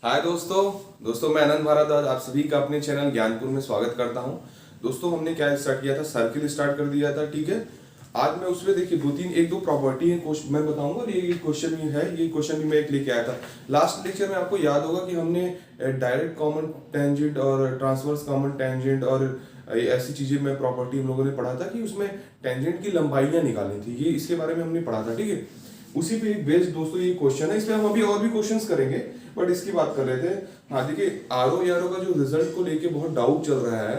हाय दोस्तों मैं अनंत भारद्वाज आप सभी का अपने चैनल ज्ञानपुर में स्वागत करता हूं। दोस्तों हमने क्या स्टार्ट किया था, सर्किल स्टार्ट कर दिया था। ठीक है, आज मैं उसमें देखिए एक दो प्रॉपर्टी है मैं बताऊंगा और ये क्वेश्चन भी है। ये क्वेश्चन भी मैं एक लेके आया था लास्ट लेक्चर में। आपको याद होगा कि हमने डायरेक्ट कॉमन टेंजेंट और ट्रांसवर्स कॉमन टेंजेंट और ऐसी चीजें में प्रॉपर्टी हम लोगों ने पढ़ा था कि उसमें टेंजेंट की लंबाइयां निकालनी थी। ये इसके बारे में हमने पढ़ा था। ठीक है, उसी पे एक बेस्ड दोस्तों ये क्वेश्चन है। इसमें हम अभी और भी क्वेश्चंस करेंगे बट इसकी बात कर रहे थे। हाँ देखिए, आरओ यारो का जो रिजल्ट को लेके बहुत डाउट चल रहा है।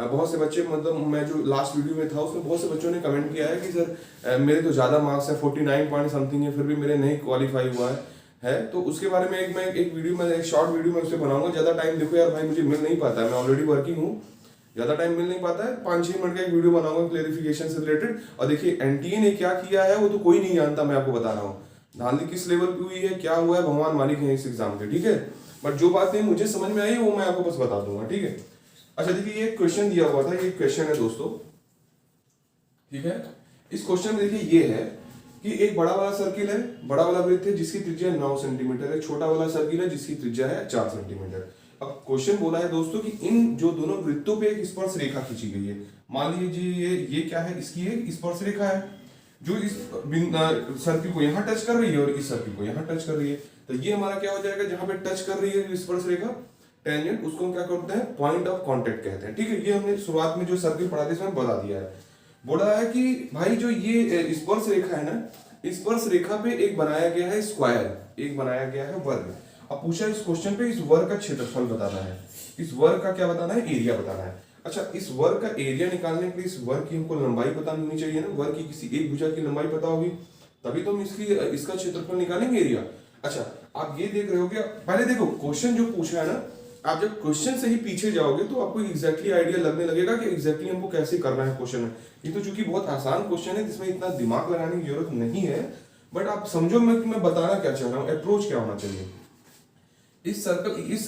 बहुत से बच्चे, मतलब मैं जो लास्ट वीडियो में था उसमें बहुत से बच्चों ने कमेंट किया है कि सर मेरे तो ज़्यादा मार्क्स है, 49 पॉइंट समथिंग है, फिर भी मेरे नहीं क्वालिफाई हुआ है। तो उसके बारे में एक वीडियो में, एक शॉर्ट वीडियो में उसे बनाऊंगा। ज़्यादा टाइम देखो यार भाई, मुझे मिल नहीं पाता है, मैं ऑलरेडी वर्किंग हूँ, ज़्यादा टाइम मिल नहीं पाता है। 5-6 मिनट का एक वीडियो बनाऊंगा क्लेरिफिकेशन से रिलेटेड। और देखिए एनटीए ने क्या किया है वो तो कोई नहीं जानता, मैं आपको बता रहा हूँ। धांधली किस लेवल पे हुई है, क्या हुआ है, भगवान मालिक है इस एग्जाम के। ठीक है, बट जो बातें मुझे समझ में आई वो मैं आपको बस बता दूंगा। ठीक है, अच्छा देखिए ये क्वेश्चन दिया हुआ था, ये क्वेश्चन है दोस्तों। ठीक है, इस क्वेश्चन में देखिए ये है कि एक बड़ा वाला सर्किल है, बड़ा वाला वृत्त है जिसकी त्रिज्या 9 सेंटीमीटर है, छोटा वाला सर्किल है जिसकी त्रिज्या है 4 सेंटीमीटर। अब क्वेश्चन बोला है दोस्तों कि इन जो दोनों वृत्तों पे एक स्पर्श रेखा खींची गई है। मान लीजिए ये क्या है, इसकी एक स्पर्श रेखा है जो इस सर्किल को यहाँ टच कर रही है और इस सर्किल को यहाँ टच कर रही है। तो ये हमारा क्या हो जाएगा, जहां पे टच कर रही है स्पर्श रेखा टेंजेंट, उसको हम क्या करते हैं, पॉइंट ऑफ कांटेक्ट कहते हैं। ठीक है, ये हमने शुरुआत में जो सर्किल पढ़ा था इसमें बता दिया है। बोला है कि भाई जो ये स्पर्श रेखा है ना, स्पर्श रेखा पे एक बनाया गया है स्क्वायर, एक बनाया गया है वर्ग। अब पूछा इस क्वेश्चन पे इस वर्ग का क्षेत्रफल बताना है, इस वर्ग का क्या बताना है, एरिया बताना है। अच्छा, इस वर्ग का एरिया निकालने के लिए इस वर्ग की हमको लंबाई पता होनी चाहिए ना। वर्ग की किसी एक भुजा की लंबाई पता होगी तभी तो हम इसका क्षेत्रफल निकालेंगे, एरिया। अच्छा, आप ये देख रहे हो, पहले देखो क्वेश्चन जो पूछा है ना, आप जब क्वेश्चन से ही पीछे जाओगे तो आपको एग्जैक्टली आइडिया लगने लगेगा कि एग्जैक्टली हमको कैसे करना है क्वेश्चन में। ये तो चूंकि बहुत आसान क्वेश्चन है जिसमें इतना दिमाग लगाने की जरूरत नहीं है, बट आप समझो मैं बताना क्या चाह रहा हूँ, अप्रोच क्या होना चाहिए। इस सर्कल, इस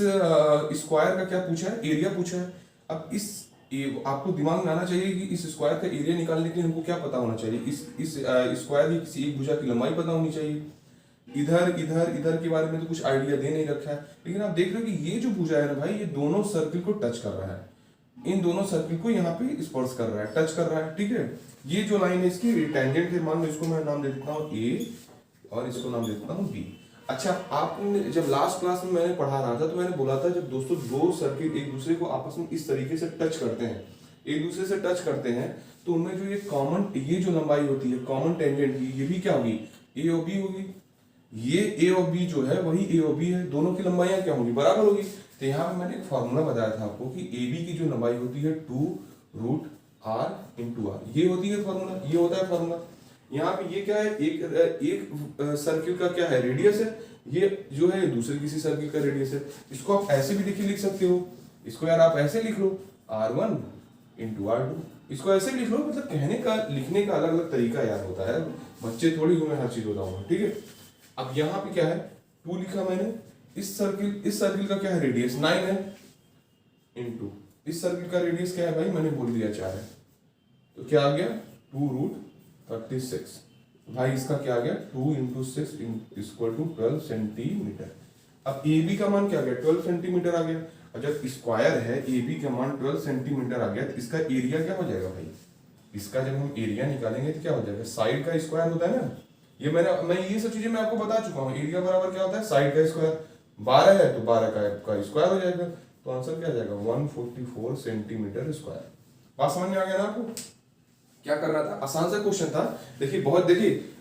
स्क्वायर का क्या पूछा है, एरिया पूछा है। अब आपको दिमाग में आना चाहिए कि इस स्क्वायर का एरिया निकालने के लिए हमको क्या पता होना चाहिए, इस स्क्वायर की किसी एक भुजा की लंबाई पता होनी चाहिए। इधर इधर इधर के बारे में तो कुछ आइडिया दे नहीं रखा है, लेकिन आप देख रहे हो कि ये जो भुजा है ना भाई, ये दोनों सर्किल को टच कर रहा है, इन दोनों सर्किल को यहाँ पे स्पर्श कर रहा है, टच कर रहा है। ठीक है, ये जो लाइन है इसकी टेंजेंट है, मान लो इसको मैं नाम दे देता हूँ ए और इसको नाम दे देता हूँ बी। अच्छा, आपने जब लास्ट क्लास में मैंने पढ़ा रहा था तो मैंने बोला था जब दोस्तों दो सर्किल एक दूसरे को आपस में इस तरीके से टच करते हैं, एक दूसरे से टच करते हैं, तो उनमें जो ये जो लंबाई होती है कॉमन टेंजेंट की, ये भी क्या होगी, ए और बी होगी। ये ए और बी जो है वही ए और बी है, दोनों की लंबाइयां क्या होंगी, बराबर होगी। तो यहाँ पे मैंने एक फॉर्मूला बताया था आपको कि ए बी की जो लंबाई होती है 2√r इंटू आर, ये होती है फॉर्मूला, ये होता है फॉर्मूला। यहाँ पे ये क्या है, एक सर्किल का क्या है, रेडियस है, ये जो है दूसरे किसी सर्किल का रेडियस है। इसको आप ऐसे भी देखिए लिख सकते हो, इसको यार आप ऐसे लिख लो r1 इंटू r2, इसको ऐसे लिख लो। मतलब कहने का लिखने का अलग अलग तरीका यार होता है, बच्चे थोड़ी हूँ मैं हर चीज बताऊंगा। ठीक है, अब यहाँ पे क्या है, 2 लिखा मैंने। इस सर्किल का क्या है, रेडियस 9 है, इंटू इस सर्किल का रेडियस क्या है भाई, मैंने बोल दिया 4 है, तो क्या आ गया 2√36। भाई इसका क्या आ गया, 2 इंटू 6 इक्वल टू 12 सेंटीमीटर। अब ए बी का मान क्या आ गया, 12 सेंटीमीटर आ गया। और जब स्क्वायर है, ए बी का मान 12 सेंटीमीटर आ गया, तो इसका एरिया क्या हो जाएगा भाई, इसका जब हम एरिया निकालेंगे तो क्या हो जाएगा, साइड का स्क्वायर होता है ना। मैं ये सब चीजें मैं आपको बता चुका हूँ। एरिया बराबर क्या होता है, साइड का स्क्वायर। 12 है तो 12 का स्क्वायर हो जाएगा, तो आंसर क्या आ जाएगा 144 सेंटीमीटर स्क्वायर। बात समझ में आ गया ना आपको, क्या करना था, आसान सा क्वेश्चन था। देखिए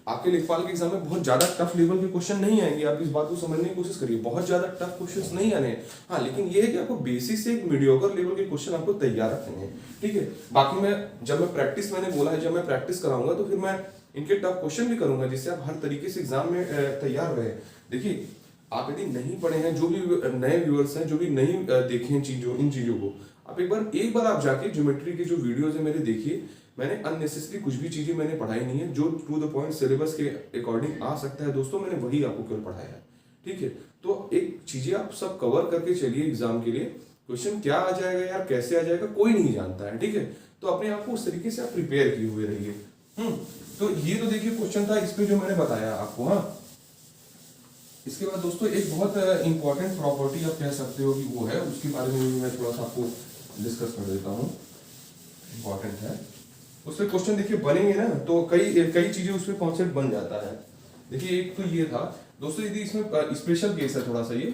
आपके लेखपाल के एग्जाम में बहुत ज्यादा टफ लेवल के क्वेश्चन नहीं आएंगे, आप इस बात को समझने की कोशिश करिए, बहुत ज्यादा टफ क्वेश्चंस नहीं आने। हाँ, लेकिन ये है कि आपको बेसिस से एक मीडियोकर लेवल के क्वेश्चन आपको तैयार रखेंगे। ठीक है, बाकी मैंने बोला है जब मैं प्रैक्टिस कराऊंगा तो फिर मैं इनके टफ क्वेश्चन भी करूंगा, जिससे आप हर तरीके से एग्जाम में तैयार रहे। देखिए, आप यदि नहीं पढ़े हैं, जो भी नए व्यूअर्स हैं, जो भी नहीं देखे इन चीजों को, आप एक बार आप जाके ज्योमेट्री के जो वीडियोज है मेरे देखिए। मैंने अननेसेसरी कुछ भी चीजें मैंने पढ़ाई नहीं है, जो टू द पॉइंट सिलेबस के अकॉर्डिंग आ सकता है दोस्तों, मैंने वही आपको केवल पढ़ाया है। ठीक है, तो एक चीजें आप सब कवर करके चलिए एग्जाम के लिए। क्वेश्चन क्या आ जाएगा यार, कैसे आ जाएगा, कोई नहीं जानता है। ठीक है, तो अपने आप को उस तरीके से आप प्रिपेयर किए हुए रहिए। तो ये तो देखिए क्वेश्चन था, इस पे जो मैंने बताया आपको। हाँ, इसके बाद दोस्तों एक बहुत इंपॉर्टेंट प्रॉपर्टी आप कह सकते हो कि वो है, उसके बारे में भी मैं थोड़ा सा आपको डिस्कस कर देता हूँ, इंपॉर्टेंट है। उसमें क्वेश्चन देखिए बनेंगे ना, तो कई कई चीजें उसमें कॉन्सेप्ट बन जाता है। देखिए एक तो ये था दोस्तों, यदि इसमें स्पेशल केस है, थोड़ा सा ये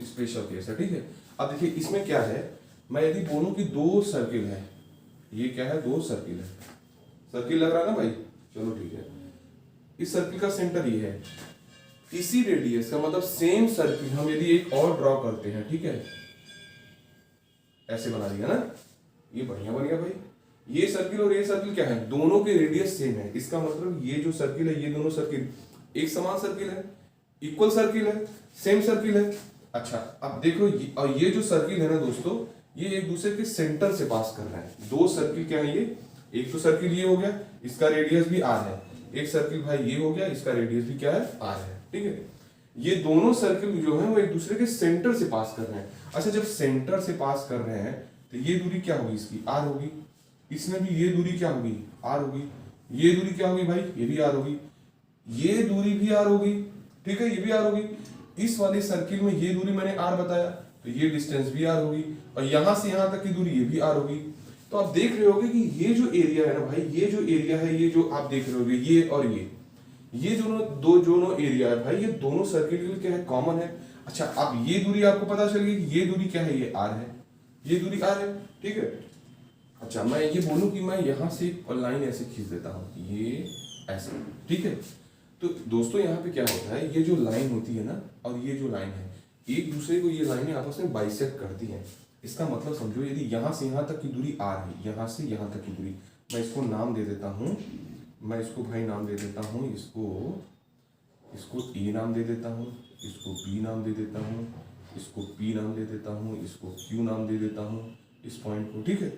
स्पेशल केस है, ठीक है। अब देखिए इसमें क्या है, मैं यदि बोलूं कि दो सर्किल है, ये क्या है, दो सर्किल है, सर्किल लग रहा है ना भाई, चलो ठीक है। इस सर्किल का सेंटर ये है, इसी रेडियस का मतलब सेम सर्किल हम यदि एक और ड्रॉ करते हैं, ठीक है, ऐसे बना दिया ना, ये बढ़िया बन गया भाई। ये सर्किल और ये सर्किल क्या है, दोनों के रेडियस सेम है, इसका मतलब ये जो सर्किल है, ये दोनों सर्किल एक समान सर्किल है, इक्वल सर्किल है, सेम सर्किल है। अच्छा अब देखो और ये जो सर्किल है ना दोस्तों, ये एक दूसरे के सेंटर से पास कर रहा है। दो सर्किल क्या है ये, एक तो सर्किल ये हो गया, इसका रेडियस भी आर है, एक सर्किल भाई ये हो गया, इसका रेडियस भी क्या है, आर है, ठीक है। ये दोनों सर्किल जो है वो एक दूसरे के सेंटर से पास कर रहे हैं। अच्छा जब सेंटर से पास कर रहे हैं तो ये दूरी क्या होगी, इसकी आर होगी, इसमें भी ये दूरी क्या होगी, आर होगी, ये दूरी क्या होगी भाई, ये भी आर होगी, ये दूरी भी आर होगी, ठीक है, ये भी आर होगी। इस वाले सर्किल में ये दूरी मैंने आर बताया, तो ये डिस्टेंस भी आर होगी, और यहां से यहां तक की दूरी ये भी आर होगी। तो आप देख रहे होगे कि ये जो एरिया है ना भाई, ये जो एरिया है, ये जो आप देख रहे होगे, ये और ये दोनों एरिया है भाई, ये दोनों सर्किल के लिए क्या है, कॉमन है। अच्छा अब ये दूरी आपको पता चल गई कि ये दूरी क्या है, ये आर है, ये दूरी आर है, ठीक है। अच्छा मैं ये बोलूं कि मैं यहां से लाइन ऐसे खींच देता हूं, ये ऐसे, ठीक है। तो दोस्तों यहाँ पे क्या होता है, ये जो लाइन होती है ना और ये जो लाइन है, एक दूसरे को ये लाइनें आपस में बाइसेक्ट करती हैं। इसका मतलब समझो, यदि यहाँ से यहाँ तक की दूरी आर है, यहाँ से यहाँ तक की दूरी, मैं इसको नाम दे देता हूँ, मैं इसको भाई नाम दे देता हूँ, इसको ए नाम दे देता हूँ, इसको बी नाम दे देता हूँ, इसको पी नाम दे देता हूँ, इसको क्यू नाम दे देता हूँ, इस पॉइंट को, ठीक है।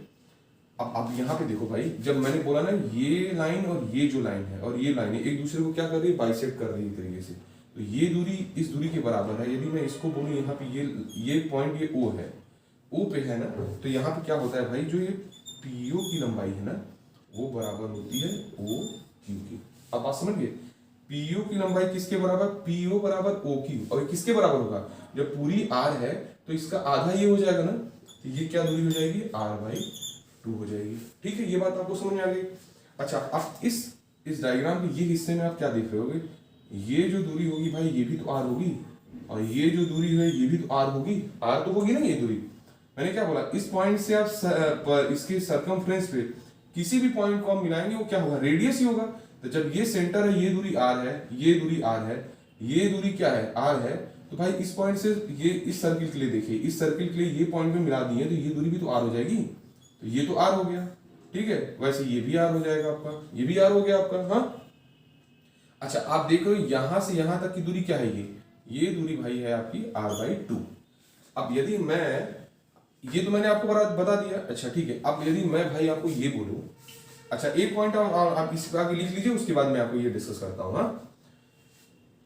अब यहाँ पे देखो भाई, जब मैंने बोला ना ये लाइन और ये जो लाइन है और ये लाइन है एक दूसरे को क्या कर रही है, बाइसेक्ट कर रही है तरीके से, तो ये दूरी इस दूरी के बराबर है। यदि मैं इसको बोलूँ यहाँ पे ये पॉइंट ये ओ है, ओ पे है ना, तो यहाँ पे क्या होता है भाई, जो ये पीओ की लंबाई है ना वो बराबर होती है ओ क्यू की। अब बात समझ गए, पीओ की लंबाई किसके बराबर, पीओ बराबर ओ क्यू, और ये किसके बराबर होगा, जब पूरी आर है तो इसका आधा ये हो जाएगा ना, तो ये क्या दूरी हो जाएगी, आर बाई 2 हो जाएगी, ठीक है। ये बात आपको समझ में आ गई। अच्छा अब इस डायग्राम के ये हिस्से में आप क्या देख रहे होगे, ये जो दूरी होगी भाई ये भी तो आर होगी, और ये जो दूरी है ये भी तो आर होगी, आर तो होगी ना ये दूरी। मैंने क्या बोला, इस पॉइंट से आप इसके सरकमफ्रेंस पे किसी भी पॉइंट को आप मिलाएंगे वो क्या होगा, रेडियस ही होगा। तो जब ये सेंटर है, ये दूरी आर है, ये दूरी आर है, ये दूरी क्या है, आर है, तो भाई इस पॉइंट से ये इस सर्किल के लिए देखिए, इस सर्किल के लिए ये पॉइंट में मिला दिए तो ये दूरी भी तो आर हो जाएगी, तो ये तो आर हो गया, ठीक है। वैसे ये भी आर हो जाएगा आपका, ये भी आर हो गया आपका, हाँ। अच्छा आप देख रहे हो यहां से यहां तक की दूरी क्या है, ये दूरी भाई है आपकी आर बाई 2। अब यदि मैं, ये तो मैंने आपको बता दिया, अच्छा ठीक है। अब यदि मैं भाई आपको ये बोलूं, अच्छा एक पॉइंट आप इसके आगे लिख लीजिए, उसके बाद मैं आपको ये डिस्कस करता हूं, हाँ।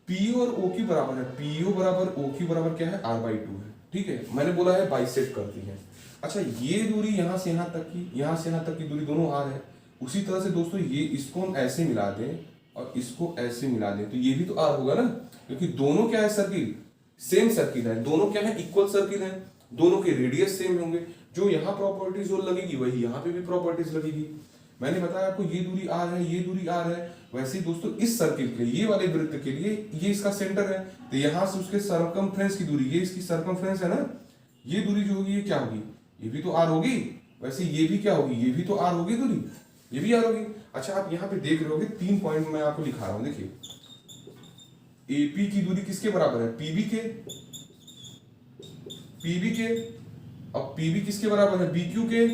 पी और ओ क्यू बराबर है, पीओ बराबर ओ क्यू बराबर क्या है, आर बाई 2 है, ठीक है। मैंने बोला है बाइसेक्ट करती है। अच्छा ये दूरी यहां से यहां तक की, यहां से यहां तक की दूरी दोनों आर है। उसी तरह से दोस्तों ये इसको हम ऐसे मिला दें और इसको ऐसे मिला दें तो ये भी तो आर होगा ना, क्योंकि दोनों क्या है, सर्किल सेम सर्किल है, दोनों क्या है, इक्वल सर्किल है, दोनों के रेडियस सेम होंगे। जो यहाँ प्रॉपर्टीज जो लगेगी वही यहाँ पे भी प्रॉपर्टीज लगेगी। मैंने बताया आपको ये दूरी आर है, ये दूरी आर है। वैसे ही दोस्तों इस सर्किल के लिए, ये वाले वृत्त के लिए ये इसका सेंटर है, तो यहां से उसके सरकमफ्रेंस की दूरी, ये इसकी सरकमफ्रेंस है ना, ये दूरी जो होगी ये क्या होगी, ये भी तो आर होगी। वैसे ये भी क्या होगी, ये भी to आर होगी दूरी, ये भी आर होगी। अच्छा आप यहाँ पे देख रहे होगे 3 पॉइंट मैं आपको लिखा रहा हूं, देखिए एपी की दूरी किसके बराबर है, पीबी के, पीबी के, अब पीबी किसके बराबर है, बीक्यू के,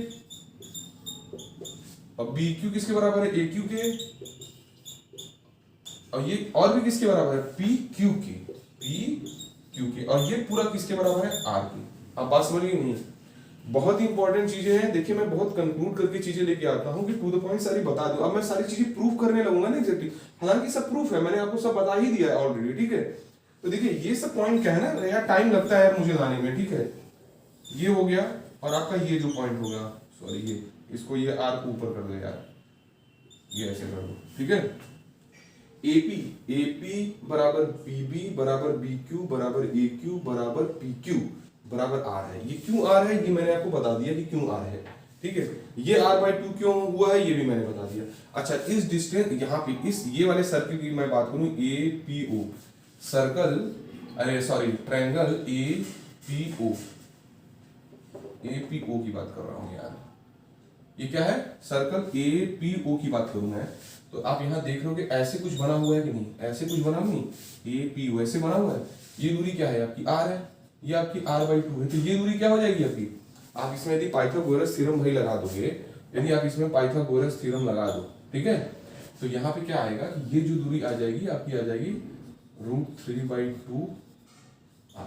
अब बीक्यू किसके बराबर है, एक्यू के, और ये और भी किसके बराबर है, पी क्यू के, पी क्यू के, और ये पूरा किसके बराबर है, आर के। अब बात समझ गई नहीं, बहुत ही इंपॉर्टेंट चीजें हैं। देखिए मैं बहुत कंक्लूड करके चीजें लेके आता हूं कि टू द पॉइंट सारी बता दूं। अब मैं सारी चीजें प्रूफ करने लगूंगा ना एग्जैक्टली, हालांकि सब प्रूफ है, मैंने आपको सब बता ही दिया है ऑलरेडी, ठीक है। तो देखिए ये सब पॉइंट क्या है ना यार, टाइम लगता है यार मुझे लाने में, ठीक है। ये हो गया, और आपका ये जो पॉइंट हो गया, सॉरी ये इसको ये आर को ऊपर कर दो यार, ये ऐसे कर दो, ठीक है। एपी बराबर बीबी बराबर बी क्यू बराबर ए क्यू बराबर पी क्यू बराबर आर है। ये क्यों आर है ये मैंने आपको बता दिया कि क्यों आर है, ठीक है। ये r/2 क्यों हुआ है ये भी मैंने बता दिया। अच्छा, इस डिस्टेंस यहाँ पे इस ये वाले सर्किल की मैं बात करूं, APO सर्कल, अरे सॉरी ट्रायंगल APO की बात कर रहा हूं यार। ये क्या है? सर्कल APO की बात करूं मैं, तो आप यहाँ देख रहे हो कि ऐसे कुछ बना हुआ है कि नहीं, ऐसे कुछ बना नहीं, APO ऐसे बना हुआ है। ये दूरी क्या है आपकी? r है, ये आपकी r/2 है, तो ये दूरी क्या हो जाएगी आपकी? आप इसमें यदि पाइथागोरस थ्योरम भाई लगा दोगे, यदि आप इसमें पाइथागोरस थ्योरम लगा दो, ठीक है, तो यहाँ पे क्या आएगा कि ये जो दूरी आ जाएगी आपकी आ जाएगी √3/2 r,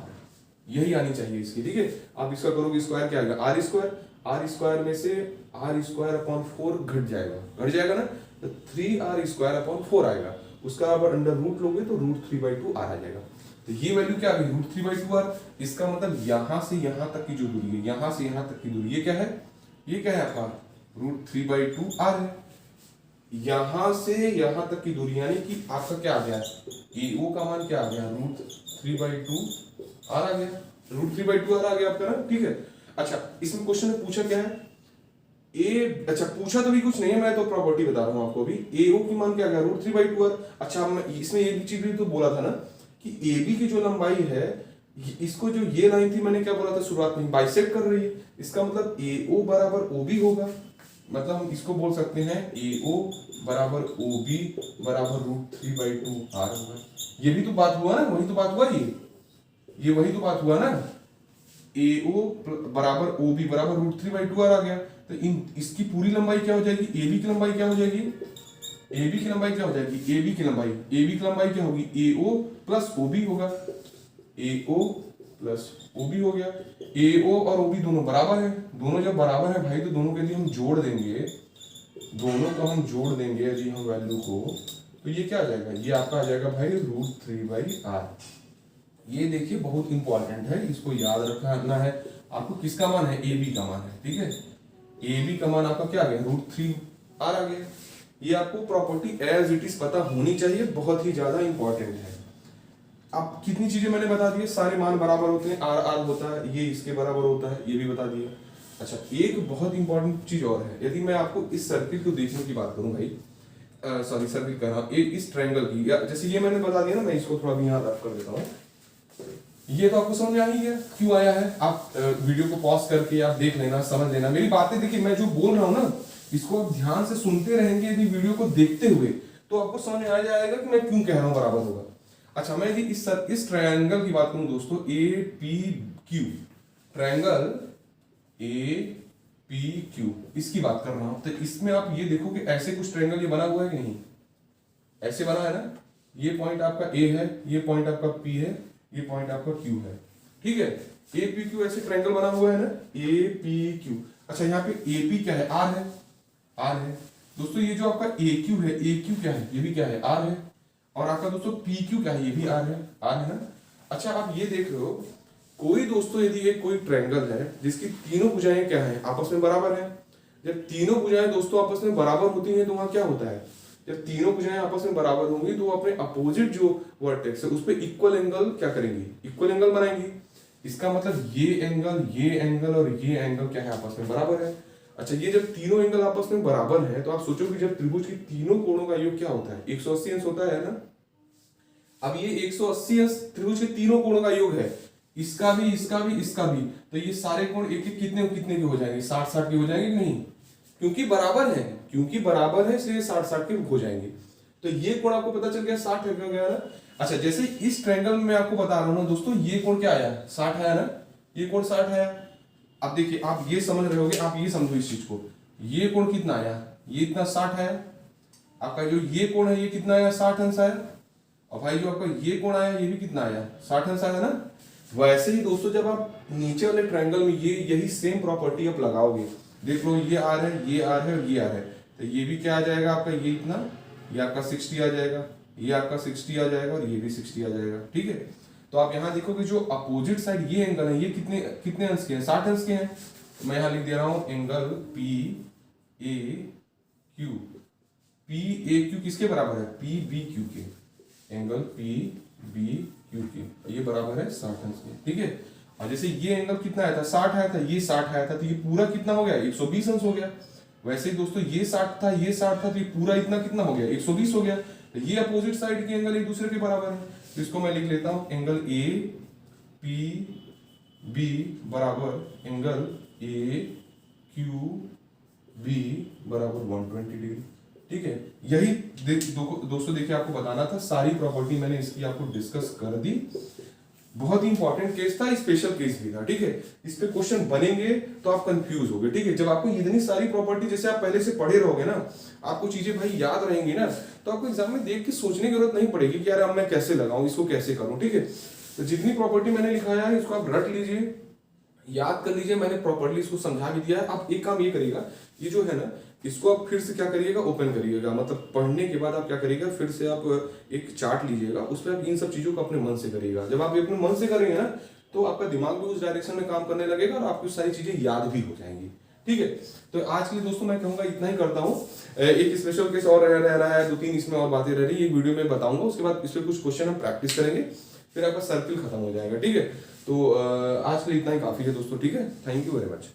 यही आनी चाहिए इसकी, ठीक है। आप इसका करोगे स्क्वायर क्या आएगा? r स्क्वायर में से r²/4 घट जाएगा ना, तो 3r²/4 आएगा, उसका आप अंडर रूट लोगे तो √3/2 r आ जाएगा। तो ये वैल्यू क्या आ गई? √3/2 r। इसका मतलब यहां से यहां तक की जो दूरी है, यहां से यहां तक की दूरी, ये क्या है? ये क्या है आपका? √3/2 r है। यहां से यहां तक की दूरी यानी कि आपका क्या आ गया? AO का मान क्या आ गया? √3/2 r आ गया, √3/2 r आ गया आपका ना, ठीक है। अच्छा, इसमें क्वेश्चन में पूछा क्या है? अच्छा पूछा तो भी कुछ नहीं है, मैं तो प्रॉपर्टी बता रहा हूं आपको अभी। AO की मान क्या आ गया? √3/2 r। अच्छा, मैं इसमें एक चीज भी तो बोला था ना कि AB की जो लंबाई है, इसको जो ये लाइन थी मैंने क्या बोला था शुरुआत में, बाइसेक्ट कर रही है। इसका मतलब AO बराबर OB होगा, मतलब हम इसको बोल सकते हैं AO बराबर OB बराबर √3/2 r होगा। ये भी तो बात हुआ ना, वही तो बात हुआ, ये वही तो बात हुआ ना। AO बराबर OB बराबर √3/2 r आ गया, तो इसकी पूरी लंबाई क्या हो जाएगी? AB की लंबाई क्या हो जाएगी? AB की लंबाई क्या हो जाएगी? AB की लंबाई क्या होगी? AO प्लस OB होगा, AO प्लस OB हो गया। AO और OB दोनों बराबर है, दोनों जब बराबर है भाई तो दोनों के लिए हम जोड़ देंगे, दोनों को हम जोड़ देंगे यदि हम वैल्यू को, तो ये क्या आ जाएगा? ये आपका आ जाएगा भाई √3/r। ये देखिए बहुत इंपॉर्टेंट है, इसको याद रखना है आपको। किसका मान है? AB का मान है, ठीक है। AB का मान आपका क्या आ गया? √3r आ गया। ये आपको प्रॉपर्टी एज इट इज पता होनी चाहिए, बहुत ही ज्यादा इंपॉर्टेंट है। अब कितनी चीजें मैंने बता दी, सारे मान बराबर होते हैं, r होता है, ये इसके बराबर होता है, ये भी बता दिया। अच्छा, एक बहुत इंपॉर्टेंट चीज और है, यदि मैं आपको इस सर्किल को देखने की बात करूं भाई, सॉरी सर्किल कर रहा हूं, इस ट्रायंगल की, जैसे ये मैंने बता दिया ना, मैं इसको थोड़ा भी यहाँ रफ कर देता हूँ। ये तो आपको समझ में आ ही गया क्यों आया है। आप वीडियो को पॉज करके आप देख लेना, समझ लेना मेरी बातें। देखिए मैं जो बोल रहा हूँ ना, इसको आप ध्यान से सुनते रहेंगे यदि वीडियो को देखते हुए, तो आपको समझ में आ जाएगा कि मैं क्यों कह रहा हूँ बराबर होगा। अच्छा, मैं यदि इस ट्रायंगल की बात करूं दोस्तों, APQ ट्रायंगल APQ, इसकी बात कर रहा हूं, तो इसमें आप ये देखो कि ऐसे कुछ ट्रायंगल ये बना हुआ है कि नहीं? ऐसे बना है ना। ये पॉइंट आपका A है, ये पॉइंट आपका P है, ये पॉइंट आपका Q है, ठीक है। APQ ऐसे ट्रायंगल बना हुआ है ना, APQ। अच्छा, यहाँ पे AP क्या है? R है दोस्तों। ये जो आपका AQ है, AQ क्या है? ये भी क्या है? R है। और आपका दोस्तों PQ क्या है? ये भी R है ना। अच्छा, आप ये देख रहे हो, कोई दोस्तों यदि ये कोई ट्रायंगल है जिसकी तीनों भुजाएं क्या है? आपस में बराबर है। जब तीनों भुजाएं दोस्तों आपस में बराबर होती हैं तो वहां क्या होता है? जब तीनों भुजाएं आपस में बराबर होंगी तो अपने अपोजिट जो वर्टेक्स है उस पर इक्वल एंगल क्या करेंगी? इक्वल एंगल बनाएंगी। इसका मतलब ये एंगल और ये एंगल क्या है? आपस में बराबर है। अच्छा, ये जब तीनों एंगल आपस में बराबर है तो आप सोचो कि जब त्रिभुज की तीनों कोणों का योग क्या होता है? 180 अंश होता है ना। अब ये 180 अंश त्रिभुज के तीनों कोणों का योग है, इसका भी, इसका भी, इसका भी, तो ये सारे कोण एक एक कितने कितने के हो जाएंगे? 60-60 के हो जाएंगे कि नहीं? क्योंकि बराबर है इसलिए 60-60 के हो जाएंगे। तो ये कोण आपको पता चल गया 60 हो गया ना। अच्छा, जैसे इस ट्रायंगल में आपको बता रहा हूं ना दोस्तों, ये कोण क्या आया? 60 आया ना, ये कोण 60 आया। अब देखिए आप ये समझ रहे होगे, आप ये समझो इस चीज को, ये कोण कितना आया? ये इतना 60 आया। आपका जो ये कोण है ये कितना आया? 60 अंश आया। और भाई जो आपका ये कोण आया ये भी कितना आया? 60 अंश आया ना। वैसे ही दोस्तों जब आप नीचे वाले ट्रायंगल में ये यही सेम प्रॉपर्टी आप लगाओगे, देख लो ये आर है, ये आर है और ये आर है, तो ये भी क्या आ जाएगा आपका? ये इतना, ये आपका 60 आ जाएगा, ये आपका 60 आ जाएगा और ये भी 60 आ जाएगा, ठीक है। तो आप यहाँ देखोगे जो अपोजिट साइड ये एंगल है ये कितने कितने अंश के हैं? 60 अंश के हैं। तो मैं यहाँ लिख दे रहा हूँ angle PAQ, P A Q किसके बराबर है, पी बी क्यू के, एंगल पी बी क्यू के ये बराबर है 60 अंश के, ठीक है। और जैसे ये एंगल कितना आया था, 60 आया था, ये 60 आया था, तो ये पूरा कितना हो गया, 120 अंश हो गया। वैसे ही दोस्तों ये 60 था, ये 60 था, तो ये पूरा इतना कितना हो गया, 120 हो गया। तो ये अपोजिट साइड के एंगल एक दूसरे के बराबर है, तो इसको मैं लिख लेता हूं, एंगल ए पी बी बराबर एंगल ए क्यू बी बराबर 120 डिग्री, ठीक है। यही दोस्तों देखिए आपको बताना था, सारी प्रॉपर्टी मैंने इसकी आपको डिस्कस कर दी। बहुत ही इंपॉर्टेंट केस था, स्पेशल केस भी था, ठीक है। इस पे क्वेश्चन बनेंगे तो आप कंफ्यूज होगे, ठीक है। जब आपको इतनी सारी प्रॉपर्टी जैसे आप पहले से पढ़े रहोगे ना, आपको चीजें भाई याद रहेंगी ना, तो आपको एग्जाम में देख के सोचने की जरूरत नहीं पड़ेगी कि यार अब मैं कैसे लगाऊं, इसको कैसे करूं, ठीक है। तो जितनी प्रॉपर्टी मैंने लिखाया है इसको आप रट लीजिए, याद कर लीजिए, मैंने प्रॉपर्ली इसको समझा भी दिया है। आप एक काम ये करिएगा, ये जो है ना इसको आप फिर से क्या करिएगा, ओपन करिएगा, मतलब पढ़ने के बाद आप क्या करिएगा, फिर से आप एक चार्ट लीजिएगा, उस पर आप इन सब चीजों को अपने मन से करिएगा। जब आप अपने मन से करेंगे ना तो आपका दिमाग भी उस डायरेक्शन में काम करने लगेगा और आपको सारी चीजें याद भी हो जाएंगी, ठीक है। तो आज के लिए दोस्तों मैं कहूंगा इतना ही करता हूँ। एक स्पेशल केस और रह रहा है, 2-3 इसमें और बातें रह रही है, वीडियो में बताऊंगा, उसके बाद इस पर कुछ क्वेश्चन हम प्रैक्टिस करेंगे, फिर आपका सर्किल खत्म हो जाएगा, ठीक है। तो आज के लिए इतना ही काफी है दोस्तों, ठीक है। Thank you very much.